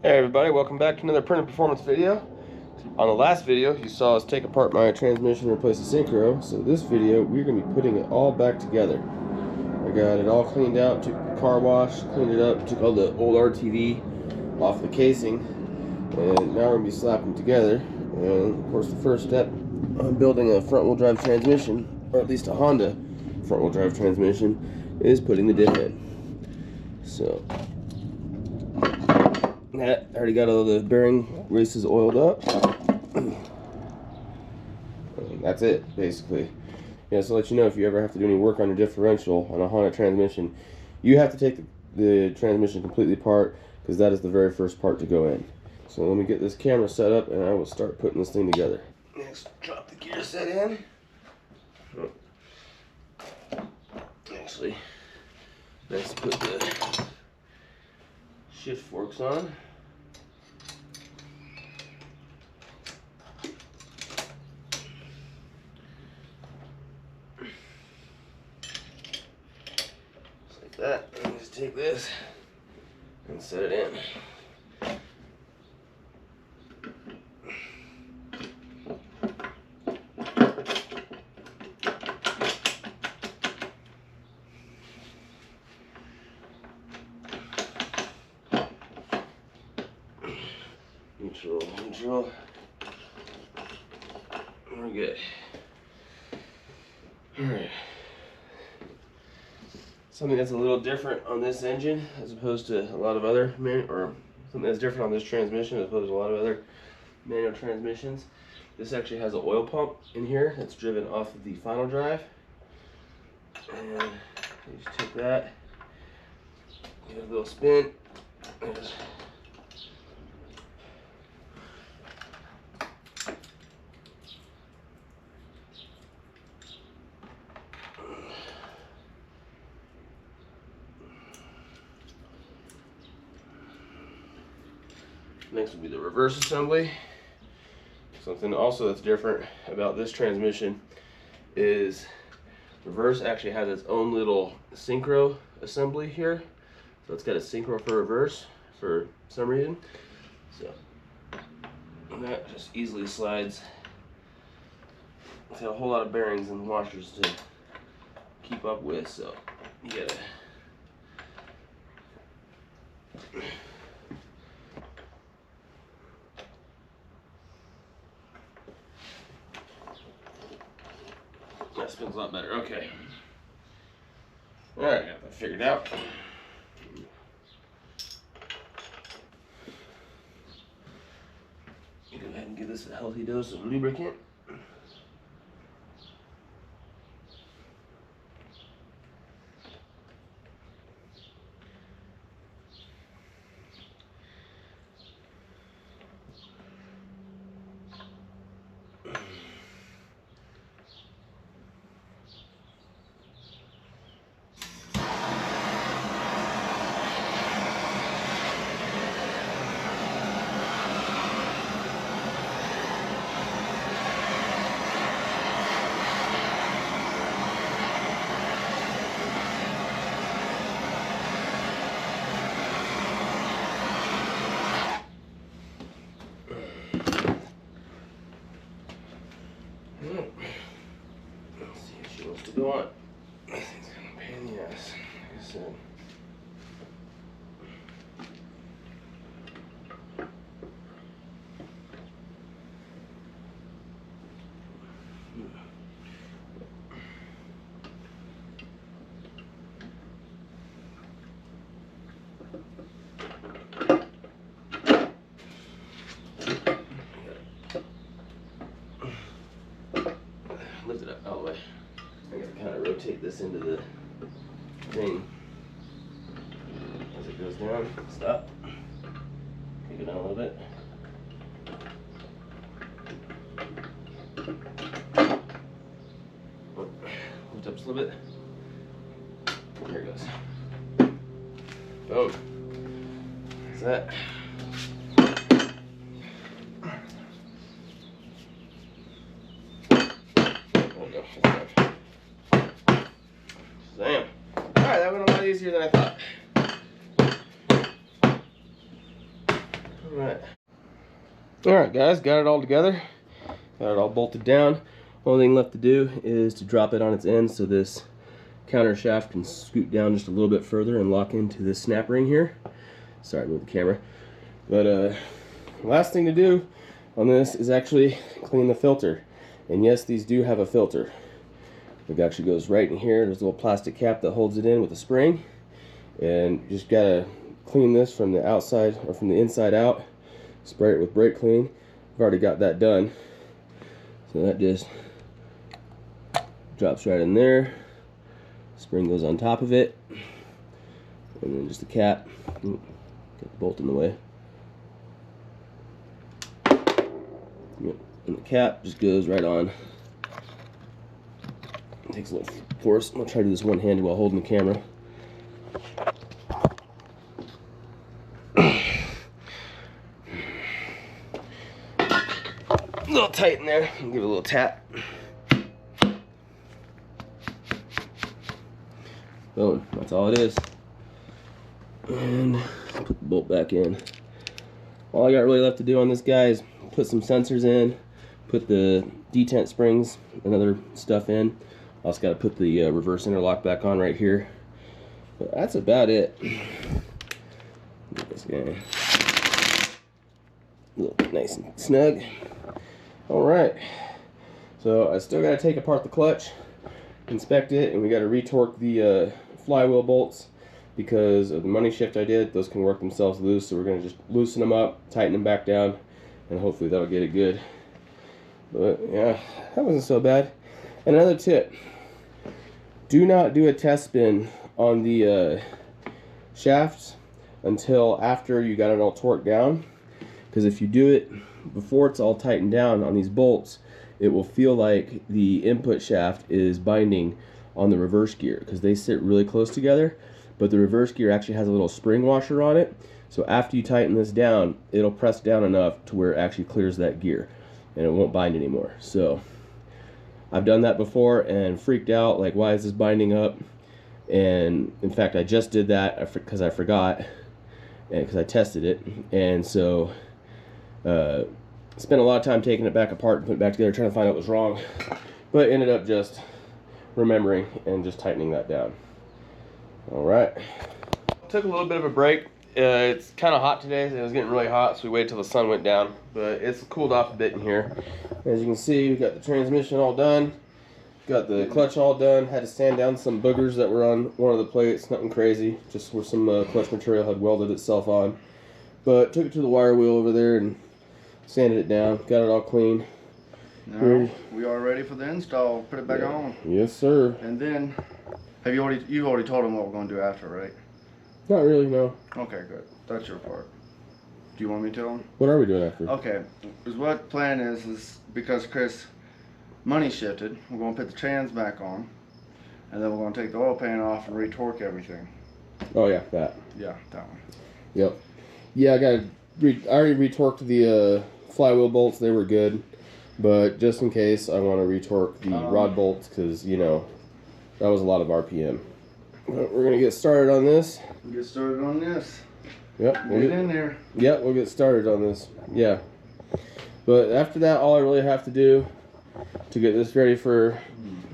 Hey everybody, welcome back to another printed performance video. On the last video, you saw us take apart my transmission and replace the synchro. So this video, we're going to be putting it all back together. I got it all cleaned out, took the car wash, cleaned it up, took all the old RTV off the casing, and now we're going to be slapping them together. And of course the first step on building a front wheel drive transmission, or at least a Honda front wheel drive transmission, is putting the diff in. So I already got all the bearing races oiled up. That's it, basically. Yeah, so let you know, if you ever have to do any work on your differential on a Honda transmission, you have to take the transmission completely apart, because that is the very first part to go in. So let me get this camera set up and I will start putting this thing together. Next, drop the gear set in. Actually, let's put the shift forks on. Just like that, and just take this and set it in. Neutral. We're good. Alright. Something that's a little different on this engine as opposed to a lot of other something that's different on this transmission as opposed to a lot of other manual transmissions. This actually has an oil pump in here that's driven off of the final drive. And you just take that, give it a little spin, and just next will be the reverse assembly. Something also that's different about this transmission is reverse actually has its own little synchro assembly here. So it's got a synchro for reverse for some reason. So and that just easily slides. It's got a whole lot of bearings and washers to keep up with, so you gotta that spins a lot better. Okay. Alright, got that figured out. Go ahead and give this a healthy dose of lubricant. Let's see if she wants to go on. This thing's kind of a pain in the ass, like I said. Lift it up all the way. I gotta kind of rotate this into the thing as it goes down. Stop. Take it down a little bit. Lift up just a little bit. There it goes. Boom. That's that. easier than I thought. Alright guys, got it all together. Got it all bolted down. Only thing left to do is to drop it on its end so this counter shaft can scoot down just a little bit further and lock into this snap ring here. Sorry, move the camera. But last thing to do on this is actually clean the filter. And yes, these do have a filter. It actually goes right in here. There's a little plastic cap that holds it in with a spring. And you just gotta clean this from the outside or from the inside out. Spray it with brake clean. I've already got that done. So that just drops right in there. Spring goes on top of it. And then just the cap. Ooh, get the bolt in the way. Yep. And the cap just goes right on. It takes a little force. I'm going to try to do this one-handed while holding the camera. A little tight in there. Give it a little tap. Boom. That's all it is. And put the bolt back in. All I got really left to do on this guy is put some sensors in, put the detent springs and other stuff in. Also got to put the reverse interlock back on right here. But that's about it. Get this guy a little bit nice and snug. Alright, so I still got to take apart the clutch, inspect it, and we got to retorque the flywheel bolts because of the money shift I did. Those can work themselves loose, so we're going to just loosen them up, tighten them back down, and hopefully that'll get it good. But yeah, that wasn't so bad. And another tip, do not do a test spin on the shafts until after you got it all torqued down, because if you do it before it's all tightened down on these bolts, it will feel like the input shaft is binding on the reverse gear because they sit really close together, but the reverse gear actually has a little spring washer on it. So after you tighten this down, it'll press down enough to where it actually clears that gear and it won't bind anymore. So I've done that before and freaked out, like, why is this binding up? And in fact, I just did that because I forgot, and because I tested it, and so spent a lot of time taking it back apart and putting it back together, trying to find out what was wrong, but ended up just remembering and just tightening that down. Alright, took a little bit of a break. It's kind of hot today. It was getting really hot, so we waited till the sun went down, but it's cooled off a bit in here. As you can see, we got the transmission all done, got the clutch all done. Had to sand down some boogers that were on one of the plates, nothing crazy, just where some clutch material had welded itself on. But took it to the wire wheel over there and sanded it down, got it all clean. Now we are ready for the install. Put it back on. Yes, sir. And then, you've already told them what we're going to do after, right? Not really, no. Okay, good. That's your part. Do you want me to tell them? What are we doing after? Okay. What the plan is because Chris money shifted, we're going to put the trans back on, and then we're going to take the oil pan off and retorque everything. Oh yeah, that. Yeah, that one. Yep. Yeah, I already retorqued the flywheel bolts. They were good, but just in case, I want to retorque the rod bolts because, you know, that was a lot of RPM. But we're gonna get started on this. Get started on this. Yep. Get in there. Yep, we'll get started on this. Yeah. But after that, all I really have to do to get this ready for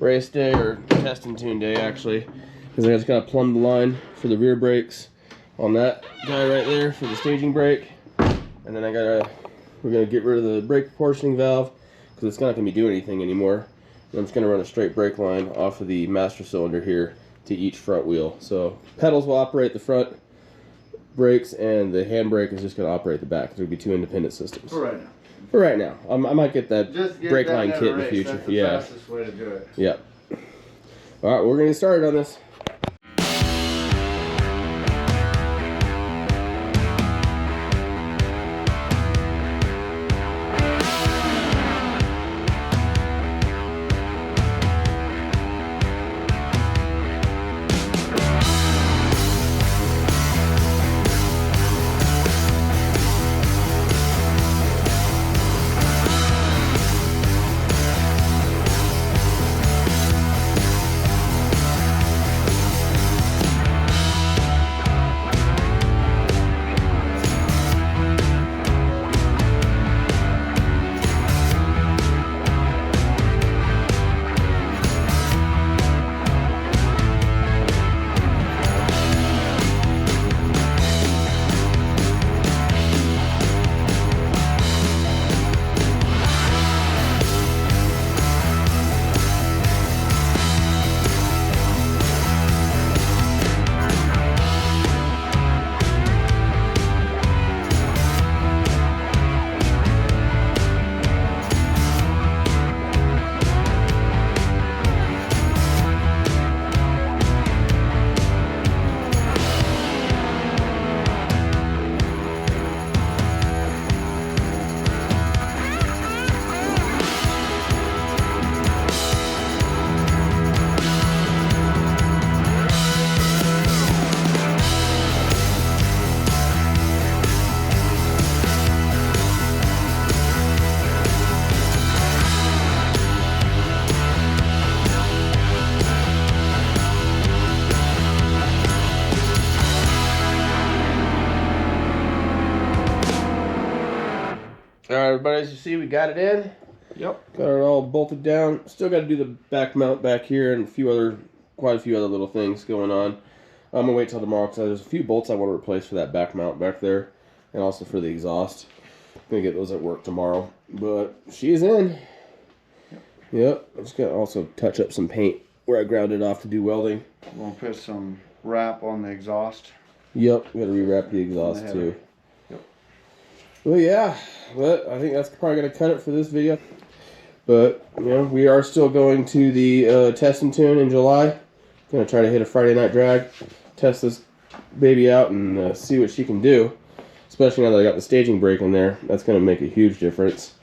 race day, or test and tune day actually, is I just gotta plumb the line for the rear brakes on that guy right there for the staging brake, and then we're gonna get rid of the brake proportioning valve because it's not gonna be doing anything anymore. And I'm just gonna run a straight brake line off of the master cylinder here to each front wheel. So pedals will operate the front brakes, and the handbrake is just gonna operate the back. There'll be two independent systems. For right now. For right now, I might get that brake line kit in the future. That's the fastest way to do it. Yep. All right, we're gonna get started on this. Alright, everybody, as you see, we got it in. Yep. Got it all bolted down. Still got to do the back mount back here and quite a few other little things going on. I'm going to wait till tomorrow because there's a few bolts I want to replace for that back mount back there. And also for the exhaust. I'm going to get those at work tomorrow. But she's in. Yep. I just got to also touch up some paint where I ground it off to do welding. We're going to put some wrap on the exhaust. Yep. Got to rewrap the exhaust too. Yep. Well, yeah. But I think that's probably going to cut it for this video. But, you know, we are still going to the test and tune in July. Going to try to hit a Friday night drag. Test this baby out and see what she can do. Especially now that I got the staging brake in there. That's going to make a huge difference.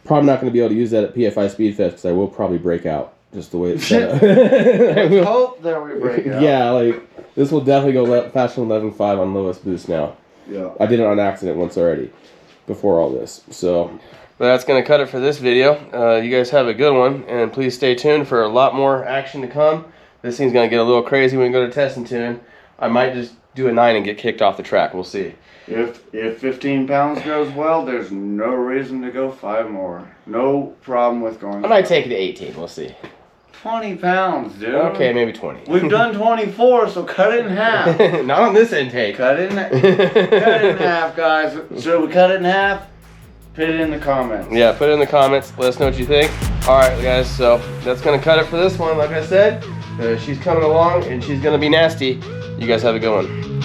Probably not going to be able to use that at PFI Speedfest because I will probably break out. Just the way it's set up. Let's hope that we break out. Yeah, like, this will definitely go faster than 11.5 on lowest boost now. Yeah. I did it on accident once already. Before all this. So, but that's going to cut it for this video. You guys have a good one. And please stay tuned for a lot more action to come. This thing's going to get a little crazy when we go to test and tune. I might just do a 9 and get kicked off the track. We'll see. If 15 pounds goes well, there's no reason to go 5 more. No problem with going. I might take it to 18. We'll see. 20 pounds, dude. Okay, maybe 20. We've done 24, so cut it in half. Not on this intake. Cut it in half, guys. Should we cut it in half? Put it in the comments. Yeah, put it in the comments. Let us know what you think. Alright, guys, so that's going to cut it for this one. Like I said, she's coming along, and she's going to be nasty. You guys have a good one.